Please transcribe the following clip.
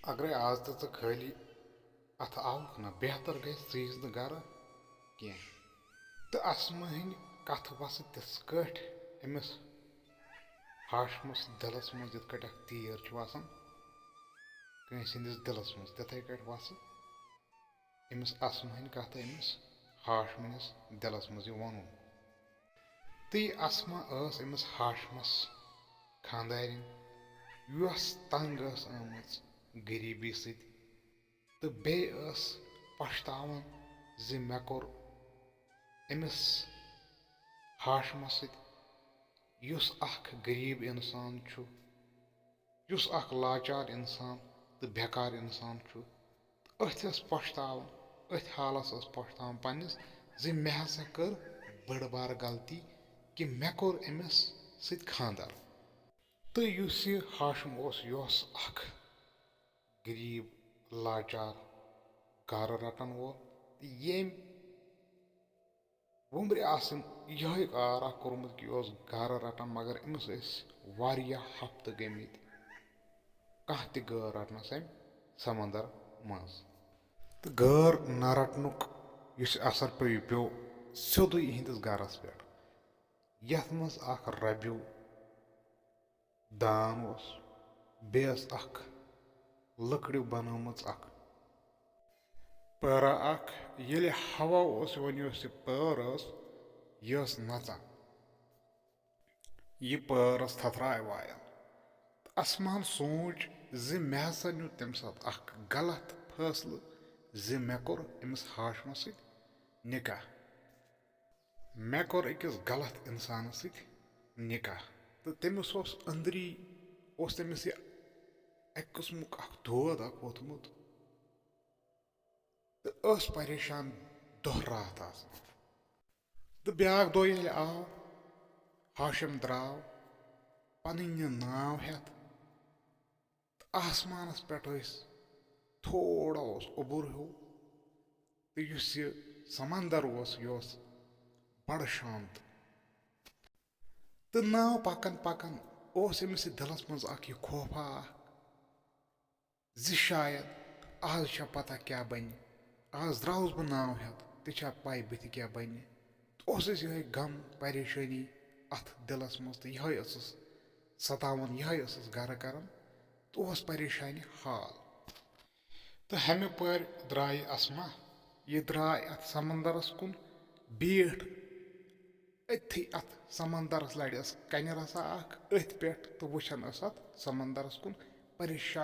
अगर आज तो खाली अत आउक ना बेहतर गई शीज न गर कह तो असमा हन कथ वस तिस कट अमिस हाशमस दिलस मज इत तीर वसान कंसिस दिलस मज तिथे कट वस अमिस असमा हन कथ अमिस हाशमस दिलस मज वन तो यह असमा अमिस हाशमस खानदारिन यस तंग आमच गरीबी सत तो बे पछतावन जि मे कोर अमिस हाशमस सत युस अख गरीब इंसान छु युस अख लाचार इंसान तो बेकार इंसान छु अथ पछतावन अथ हालस पछतावन पन्निस जि मे हसा कर बड़ बार गलती कि मे कोर अमिस सत खानदार तो युस यह हाशम यह अख गरीब लाचार गर रटन वोल येम वुम्र आसन यह कार कोर्मुत कि गर रटन मगर अमिस वारिया हफ्त गमित कह त गर रटनस अम समंदर मज तो गर न रटनुक युस असर पे सोदे इहंदिस गरस पे यथ मज अख रब्यू दान बेस अख लकड़ियों बनमच अख पैरा अख ये हवा वन पैर यह नचान यह पैरस थथराय वायन असमान सोच जि मे हसा न्यू तम सात अख गलत फैसले जि मे कोर अमिस हाशमस सत निकाह मे कोर अकिस गलत इंसान सत निकाह तो तमिस अंदरी तमिस यह एक किस्मुक अख दोद अख वोथमुत तो परेशान दह रात तो ब्याक दो ये आव हाशिम द्राव पन नाव हेत आसमानस पे थोड़ा उबुर हो तो युस यह समंदर यह बड़ शांत तो नाव पकन पकन अमिस दिलस मज यह खौफा जि शायद आज छा पता क्या बन आज द्राउस बह नाव हेत तो पाई बथ क्या बन तो यह गम परेशानी अथ दिलस मज तो यह सतावन यह गर कर तो परेशानी हाल तो हमें पर द्राय असमा यह द्राय अथ समंदरस कुन बैठ अथी अथ समंदरस लड़स कन रसा अथ पे तो वुचन अथ समंदरस कुन परेशान